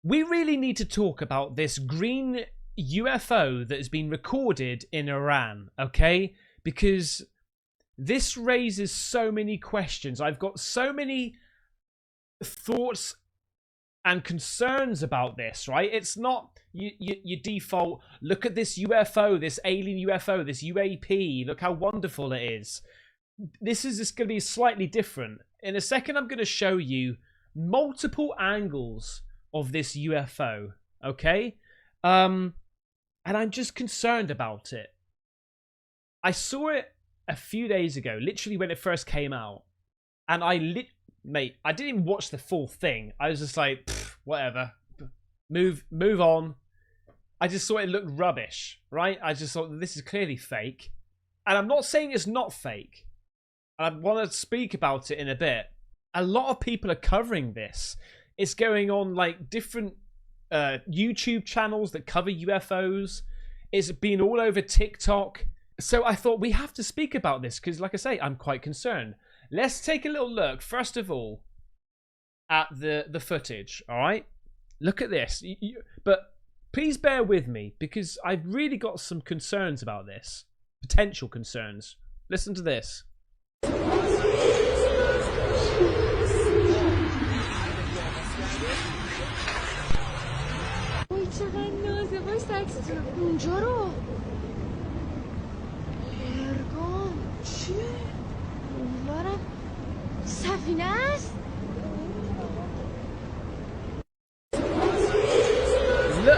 We really need to talk about this green UFO that has been recorded in Iran, okay? Because this raises so many questions. I've got so many thoughts and concerns about this, right? It's not you default, look at this UFO, this alien UFO, this UAP, look how wonderful it is. This is just going to be slightly different. In a second, I'm going to show you multiple angles of this UFO, okay? And I'm just concerned about it. I saw it a few days ago, literally when it first came out, and mate, I didn't even watch the full thing. I was just like, whatever, move on. I just thought it looked rubbish, right? I just thought this is clearly fake, and I'm not saying it's not fake. I want to speak about it in a bit. A lot of people are covering this. It's going on like different YouTube channels that cover UFOs. It's been all over TikTok. So I thought we have to speak about this because, like I say, I'm quite concerned. Let's take a little look, first of all, at the footage, all right? Look at this. But please bear with me because I've really got some concerns about this. Potential concerns. Listen to this.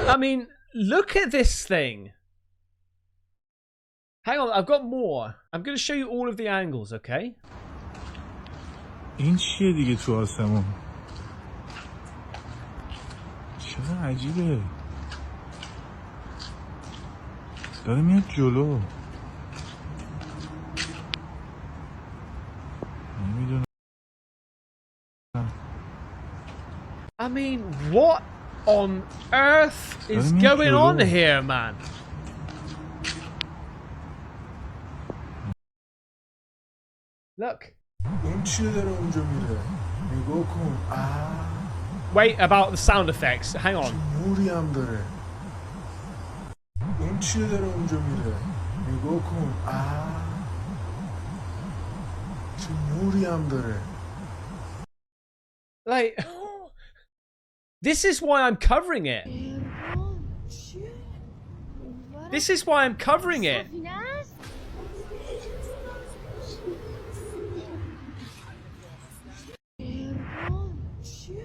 I mean, look at this thing. Hang on, I've got more. I'm going to show you all of the angles, okay? این چیه دیگه تو آسمون؟ چقدر عجیبه. داره میاد جلو. نمیدونم. I mean, what on earth is going on here, man? Look. Wait, about the sound effects. Hang on. Like, this is why I'm covering it. This is why I'm covering it.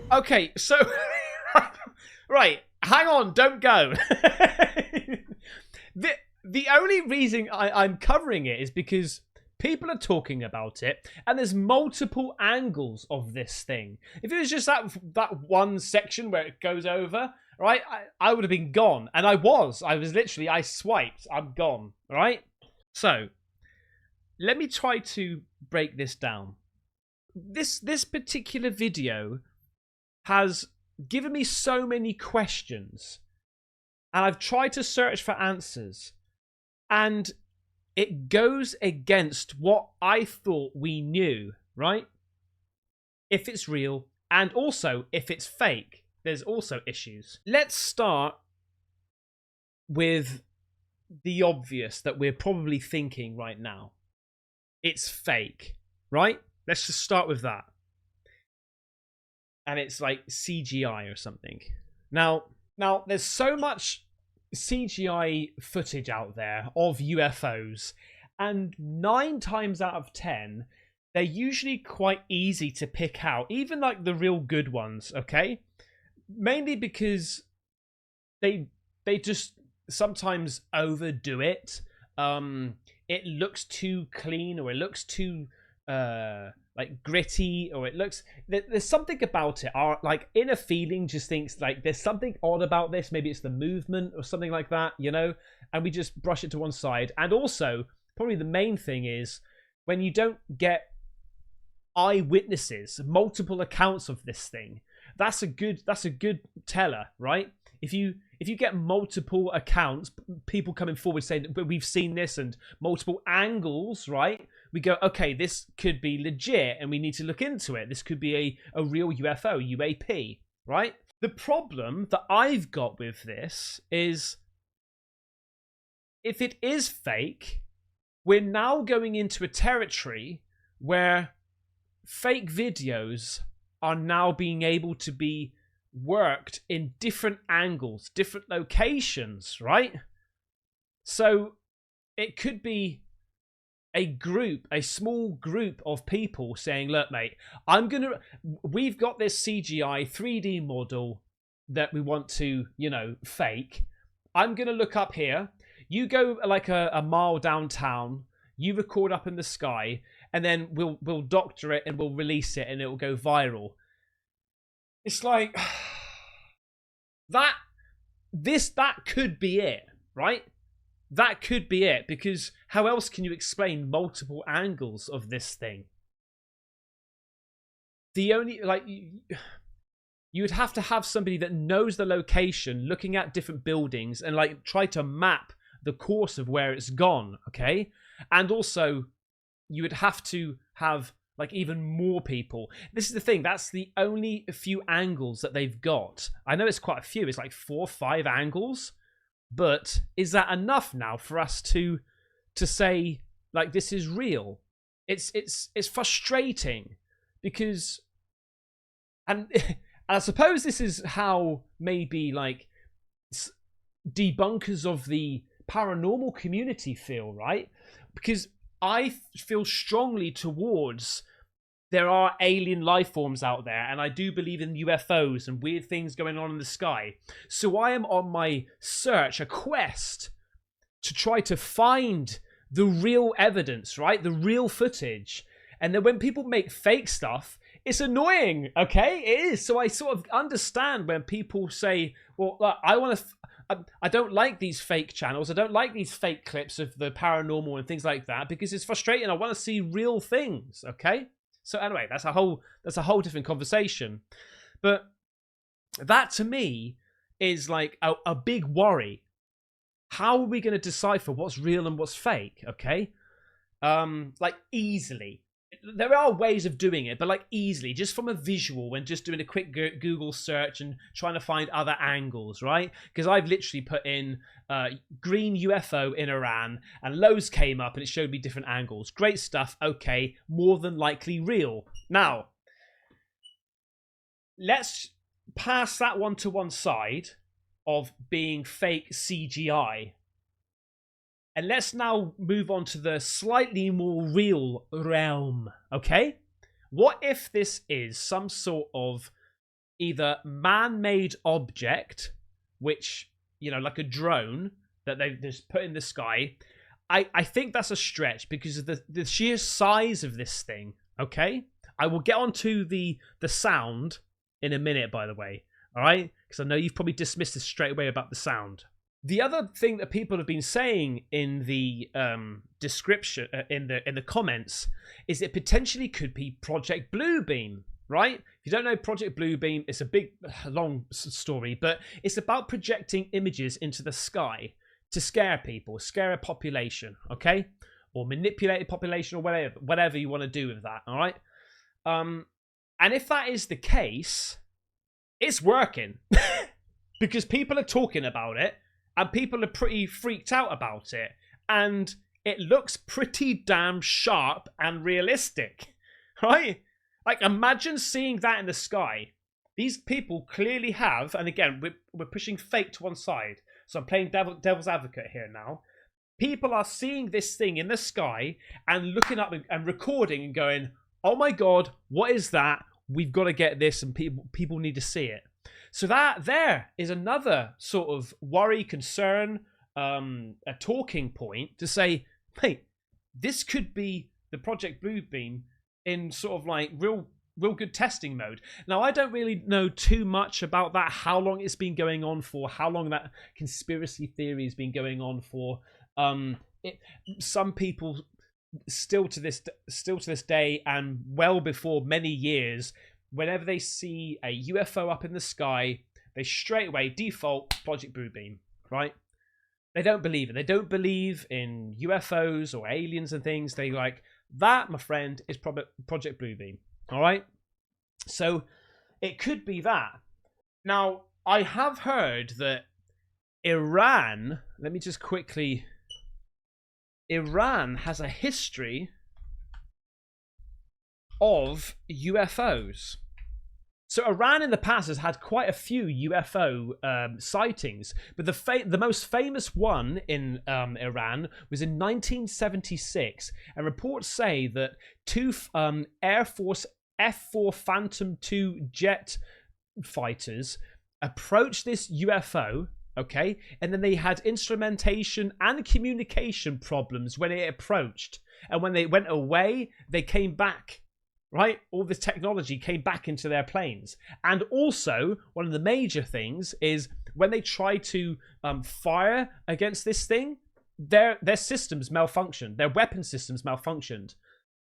Okay, so right, hang on, don't go. The only reason I'm covering it is because people are talking about it, and there's multiple angles of this thing. If it was just that one section where it goes over, right, I would have been gone, and I was literally, I swiped, I'm gone, right? So let me try to break this down. This particular video has given me so many questions, and I've tried to search for answers, and it goes against what I thought we knew, right? If it's real, and also if it's fake, there's also issues. Let's start with the obvious that we're probably thinking right now. It's fake, right? Let's just start with that. And it's like CGI or something. Now there's so much CGI footage out there of UFOs, and 9 times out of 10, they're usually quite easy to pick out, even like the real good ones, okay? Mainly because they just sometimes overdo it. It looks too clean, or it looks too like gritty, or it looks, there's something about it. Our like inner feeling just thinks like there's something odd about this. Maybe it's the movement or something like that, you know, and we just brush it to one side. And also probably the main thing is when you don't get eyewitnesses, multiple accounts of this thing, that's a good teller, right? If you get multiple accounts, people coming forward saying that we've seen this, and multiple angles, right? We go, okay, this could be legit and we need to look into it. This could be a real UFO, UAP, right? The problem that I've got with this is, if it is fake, we're now going into a territory where fake videos are now being able to be worked in different angles, different locations, right? So it could be a small group of people saying, look, mate, we've got this CGI 3D model that we want to, fake. I'm going to look up here. You go like a mile downtown, you record up in the sky, and then we'll doctor it and we'll release it and it will go viral. It's like that could be it, right? That could be it, because how else can you explain multiple angles of this thing? The only, you would have to have somebody that knows the location, looking at different buildings and try to map the course of where it's gone, okay? And also, you would have to have even more people. This is the thing, that's the only few angles that they've got. I know it's quite a few, it's 4 or 5 angles. But is that enough now for us to say this is real? It's frustrating because, and I suppose this is how maybe debunkers of the paranormal community feel, right? Because I feel strongly towards there are alien life forms out there, and I do believe in UFOs and weird things going on in the sky. So I am on my search, a quest, to try to find the real evidence, right? The real footage. And then when people make fake stuff, it's annoying, okay? It is. So I sort of understand when people say, well, look, I don't like these fake channels. I don't like these fake clips of the paranormal and things like that because it's frustrating. I want to see real things, okay? So anyway, that's a whole different conversation. But that to me is a big worry. How are we going to decipher what's real and what's fake? Okay, easily. There are ways of doing it, but easily, just from a visual and just doing a quick Google search and trying to find other angles, right? Because I've literally put in green UFO in Iran and loads came up and it showed me different angles. Great stuff. Okay, more than likely real. Now, let's pass that one to one side of being fake CGI. And let's now move on to the slightly more real realm, okay? What if this is some sort of either man-made object, which, like a drone that they've just put in the sky? I think that's a stretch because of the sheer size of this thing, okay? I will get onto the sound in a minute, by the way, all right? Because I know you've probably dismissed this straight away about the sound. The other thing that people have been saying in the description, in the comments, is it potentially could be Project Bluebeam, right? If you don't know Project Bluebeam, it's a big, long story, but it's about projecting images into the sky to scare people, scare a population, okay? Or manipulate a population, or whatever you want to do with that, all right? And if that is the case, it's working. Because people are talking about it, and people are pretty freaked out about it. And it looks pretty damn sharp and realistic, right? Imagine seeing that in the sky. These people clearly have, and again, we're pushing fate to one side. So I'm playing devil's advocate here now. People are seeing this thing in the sky and looking up and recording and going, oh my God, what is that? We've got to get this, and people need to see it. So that there is another sort of worry, concern, a talking point to say, hey, this could be the Project Bluebeam in sort of real good testing mode. Now, I don't really know too much about that, how long it's been going on for, how long that conspiracy theory has been going on for. Some people still to this day, and well before many years, whenever they see a UFO up in the sky, they straight away default Project Bluebeam, right? They don't believe it. They don't believe in UFOs or aliens and things. They that, my friend, is Project Bluebeam, all right? So it could be that. Now, I have heard that Iran, let me just quickly, Iran has a history of UFOs. So Iran in the past has had quite a few UFO sightings, but the most famous one in Iran was in 1976, and reports say that two Air Force F-4 Phantom II jet fighters approached this UFO, okay, and then they had instrumentation and communication problems when it approached, and when they went away, they came back. Right? All this technology came back into their planes. And also, one of the major things is when they try to fire against this thing, their systems malfunctioned. Their weapon systems malfunctioned.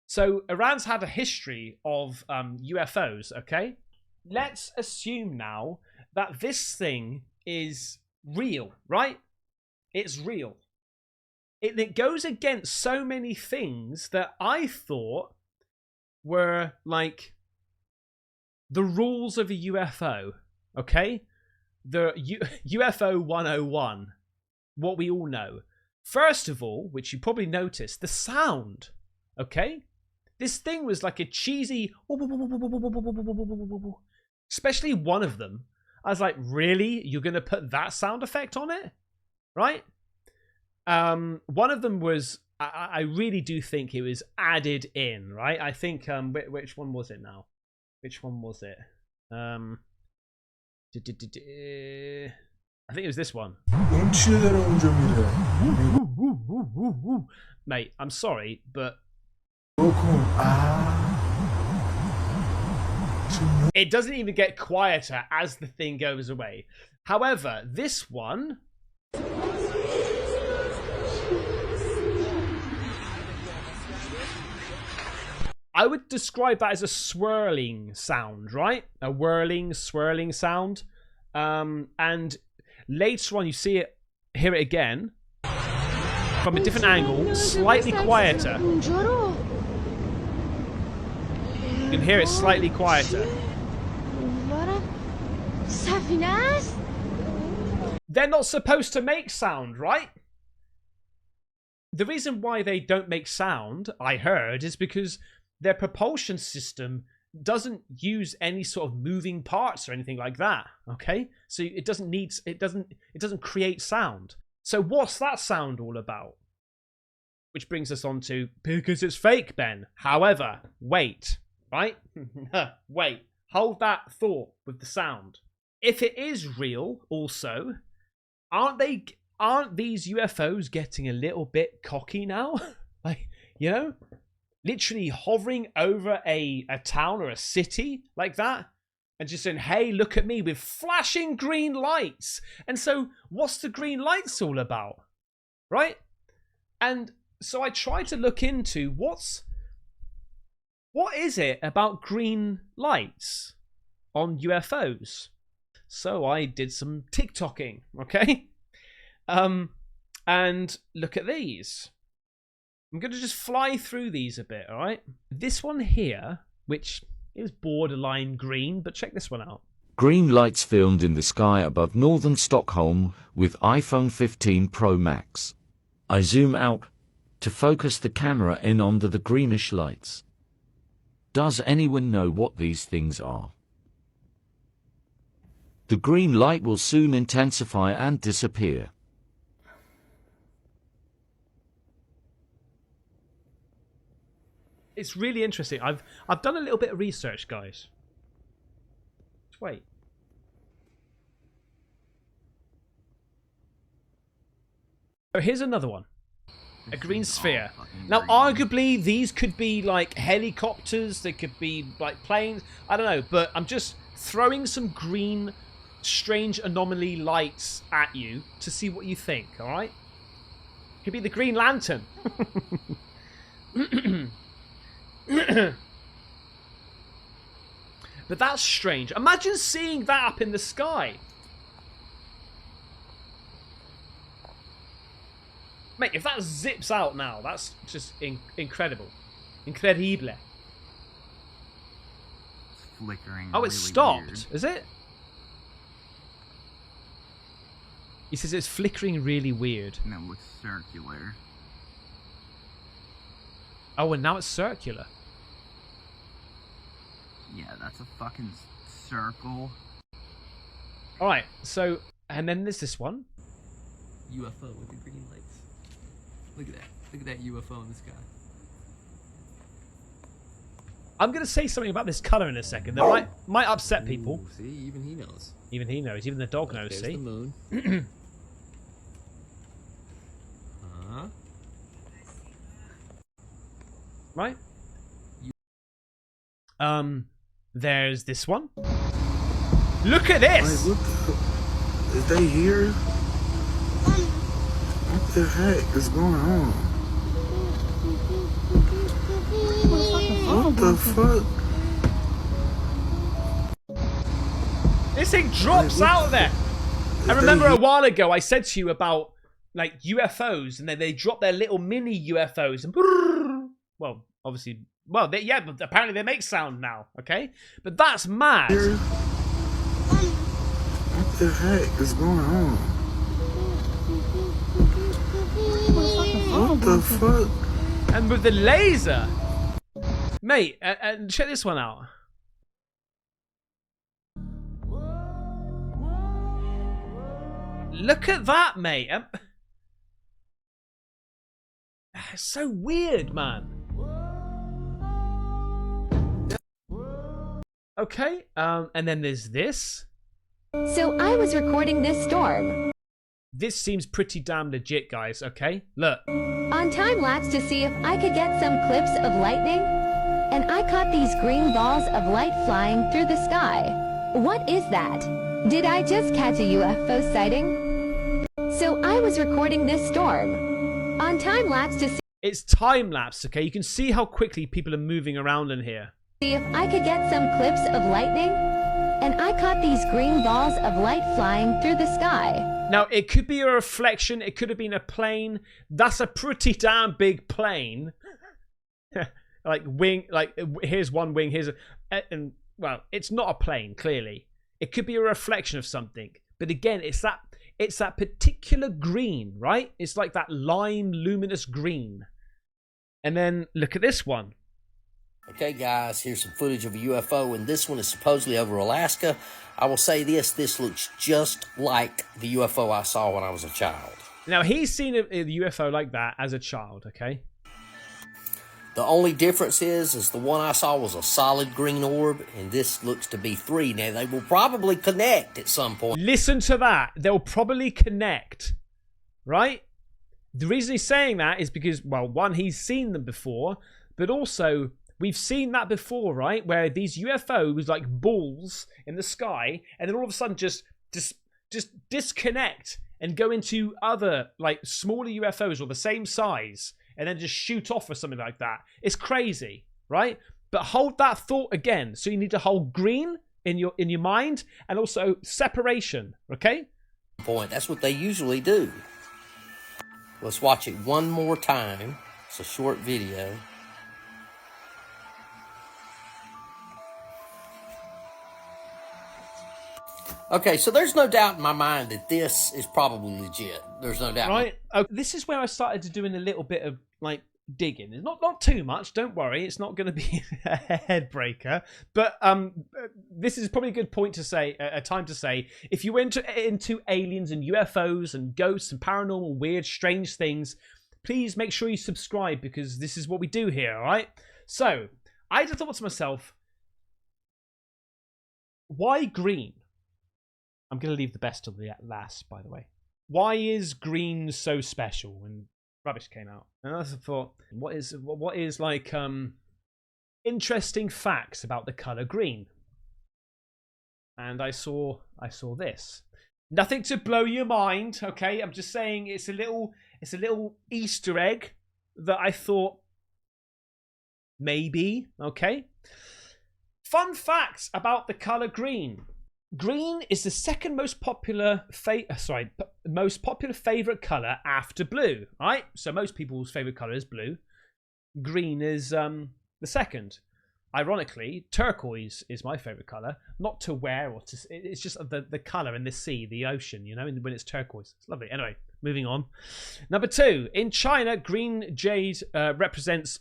So Iran's had a history of UFOs, okay? Let's assume now that this thing is real, right? It's real. It goes against so many things that I thought were like the rules of a UFO, okay? The UFO 101, what we all know. First of all, which you probably noticed, the sound, okay? This thing was like a cheesy, especially one of them. I was like, really? You're going to put that sound effect on it? Right? One of them was, I really do think it was added in, right? I think, which one was it now? Which one was it? I think it was this one. Mate, I'm sorry, but it doesn't even get quieter as the thing goes away. However, this one, I would describe that as a swirling sound, right? A whirling, swirling sound. And later on, you hear it again from a different angle, slightly quieter. You can hear it slightly quieter. They're not supposed to make sound, right? The reason why they don't make sound, I heard, is because their propulsion system doesn't use any sort of moving parts or anything like that. Okay, so it doesn't create sound. So what's that sound all about? Which brings us on to because it's fake, Ben. However, wait, right? Wait, hold that thought with the sound. If it is real, also, aren't these UFOs getting a little bit cocky now? Like, you know? Literally hovering over a town or a city like that and just saying, hey, look at me with flashing green lights. And so what's the green lights all about? Right? And so I tried to look into what is it about green lights on UFOs? So I did some TikToking, okay? And look at these. I'm going to just fly through these a bit, all right? This one here, which is borderline green, but check this one out. Green lights filmed in the sky above northern Stockholm with iPhone 15 Pro Max. I zoom out to focus the camera in under the greenish lights. Does anyone know what these things are? The green light will soon intensify and disappear. It's really interesting. I've done a little bit of research, guys. Just wait. So here's another one. A green sphere. Now, arguably, these could be like helicopters. They could be like planes. I don't know. But I'm just throwing some green, strange anomaly lights at you to see what you think, all right? Could be the Green Lantern. But that's strange. Imagine seeing that up in the sky. Mate, if that zips out now, that's just incredible. Incredible. Flickering. Oh, it really stopped. weird. Is it? He says it's flickering really weird. And it looks circular. Oh, and now it's circular. Yeah, that's a fucking circle. Alright, so, and then there's this one. UFO with the green lights. Look at that. Look at that UFO in the sky. I'm going to say something about this colour in a second that might upset people. Ooh, see, even he knows. Even he knows. Even the dog knows, There's see? the moon. Huh? Right? There's this one. Look at this! Like, what the... Is they here? What the heck is going on? What the fuck? This thing drops out there. I remember a while ago I said to you about like UFOs, and then they drop their little mini UFOs, and well, obviously, well, yeah, but apparently they make sound now. Okay, but that's mad. What the heck is going on? What the fuck? And with the laser, mate, and check this one out. Look at that, mate. It's so weird, man. Okay, and then there's this. So I was recording this storm This seems pretty damn legit, guys, okay? Look. on time lapse to see if I could get some clips of lightning, and I caught these green balls of light flying through the sky. What is that? Did I just catch a UFO sighting? So I was recording this storm on time lapse to see It's time-lapse, okay? You can see how quickly people are moving around in here. if I could get some clips of lightning, and I caught these green balls of light flying through the sky. Now, it could be a reflection. It could have been a plane. That's a pretty damn big plane. Like, wing, like, here's one wing, here's a... And, well, it's not a plane, clearly. It could be a reflection of something. But again, it's that particular green, right? It's like that lime, luminous green. And then, look at this one. Okay, guys, here's some footage of a UFO, and this one is supposedly over Alaska. I will say this looks just like the UFO I saw when I was a child. Now, he's seen a UFO like that as a child, okay? The only difference is the one I saw was a solid green orb, and this looks to be 3. Now, they will probably connect at some point. Listen to that. They'll probably connect, right? The reason he's saying that is because, well, one, he's seen them before, but also... We've seen that before, right? Where these UFOs like balls in the sky, and then all of a sudden just disconnect and go into other like smaller UFOs or the same size, and then just shoot off or something like that. It's crazy, right? But hold that thought again. So you need to hold green in your mind, and also separation. Okay? Point. That's what they usually do. Let's watch it one more time. It's a short video. Okay, so there's no doubt in my mind that this is probably legit. There's no doubt. Right. This is where I started to doing a little bit of like digging. It's not too much. Don't worry. It's not going to be a head breaker. But this is probably a good point to say, a time to say, if you went into aliens and UFOs and ghosts and paranormal, weird, strange things, please make sure you subscribe, because this is what we do here. All right. So I just thought to myself, why green? I'm going to leave the best till the last, by the way. Why is green so special when Rubbish came out? And I thought, what is like interesting facts about the color green? And I saw this. Nothing to blow your mind, okay? I'm just saying it's a little Easter egg that I thought maybe, okay? Fun facts about the color green. Green is the second most popular favorite color after blue, right? So most people's favorite color is blue. Green is the second. ironically, turquoise is my favorite color. Not to wear or to. It's just the color in the sea, the ocean. You know, when it's turquoise, it's lovely. Anyway, moving on. Number 2, in China, green jade represents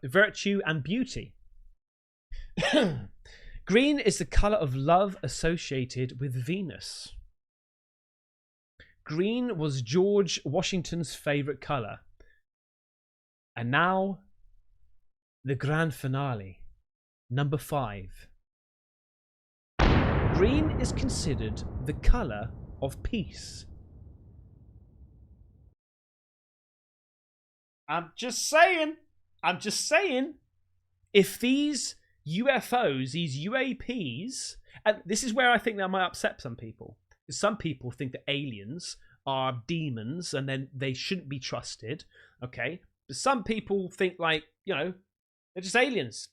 virtue and beauty. Green is the color of love associated with Venus. Green was George Washington's favorite color. And now, the grand finale. Number 5. Green is considered the color of peace. I'm just saying. If these UFOs, these UAPs, and this is where I think that might upset some people. Some people think that aliens are demons and then they shouldn't be trusted. Okay. But some people think, like, you know, they're just aliens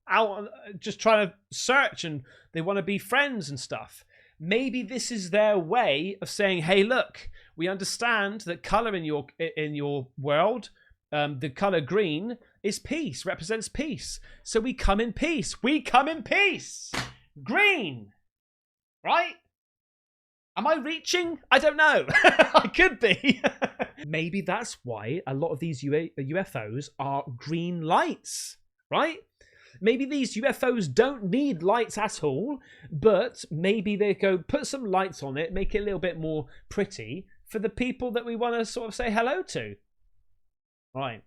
out just trying to search and they want to be friends and stuff. Maybe this is their way of saying, hey, look, we understand that color in your world, the color green is peace, represents peace. So we come in peace. We come in peace. Green. Right? Am I reaching? I don't know. I could be. Maybe that's why a lot of these UFOs are green lights, right? Maybe these UFOs don't need lights at all, but maybe they go put some lights on it, make it a little bit more pretty for the people that we want to sort of say hello to. Right.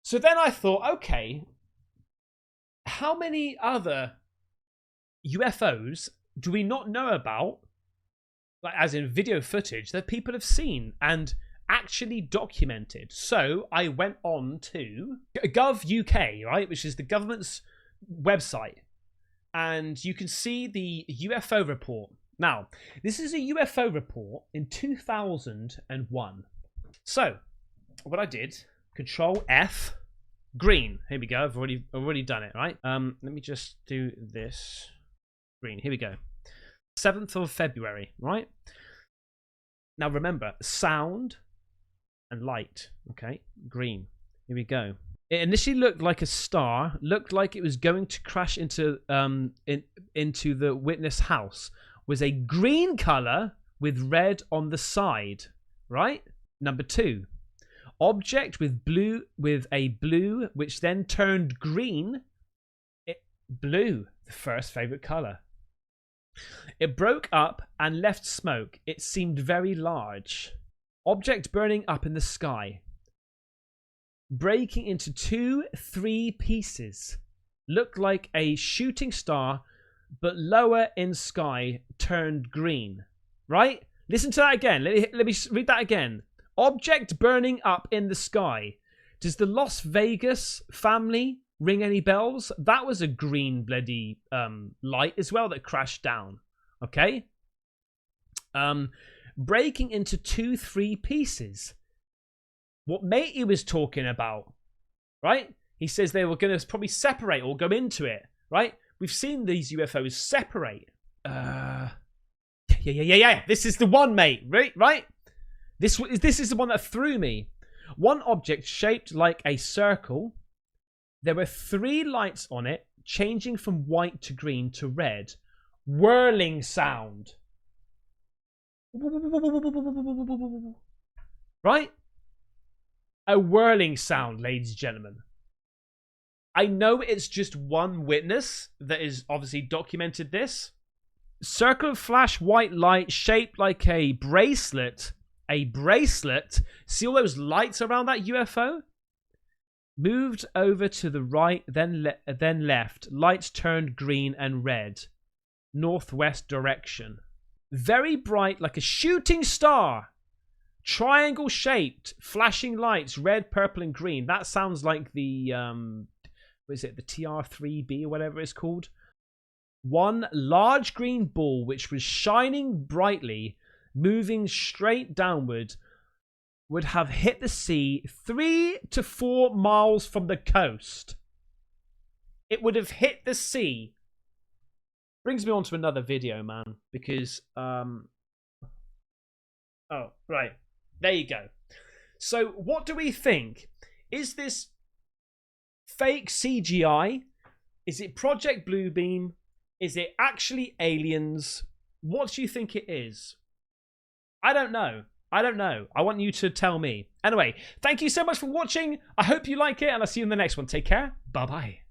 So then I thought, okay, how many other UFOs do we not know about, like as in video footage, that people have seen and actually documented? So I went on to Gov.uk, right, which is the government's website, and you can see the UFO report. Now, this is a UFO report in 2001. So what I did, Control F, green. Here we go. I've already done it, right? Let me just do this. Green. Here we go. 7th of February, right? Now remember, sound and light. Okay, green. Here we go. It initially looked like a star. Looked like it was going to crash into into the witness house. Was a green color with red on the side. Right. Number 2. Object with a blue, which then turned green. Blue, the first favorite color. It broke up and left smoke. It seemed very large. Object burning up in the sky. Breaking into 2-3 pieces. Looked like a shooting star, but lower in sky turned green. Right? Listen to that again. Let me read that again. Object burning up in the sky. Does the Las Vegas family ring any bells? That was a green bloody light as well that crashed down. Okay. Breaking into 2-3 pieces. What matey was talking about, right? He says they were going to probably separate or go into it, right? We've seen these UFOs separate. Yeah. This is the one, mate. Right? This is the one that threw me. One object shaped like a circle. There were 3 lights on it, changing from white to green to red. Whirling sound. Right? A whirling sound, ladies and gentlemen. I know it's just one witness that is obviously documented this. Circle of flash white light shaped like a bracelet. A bracelet. See all those lights around that UFO? Moved over to the right, then left. Lights turned green and red. Northwest direction. Very bright, like a shooting star. Triangle shaped, flashing lights, red, purple, and green. That sounds like the what is it? The TR3B or whatever it's called. One large green ball which was shining brightly, moving straight downward, would have hit the sea 3 to 4 miles from the coast. It would have hit the sea. Brings me on to another video, man, because oh, right. There you go. So what do we think? Is this fake CGI Is it Project Bluebeam? Is it actually aliens? What do you think it is? I don't know. I don't know. I want you to tell me. Anyway, thank you so much for watching. I hope you like it, and I'll see you in the next one. Take care. Bye-bye.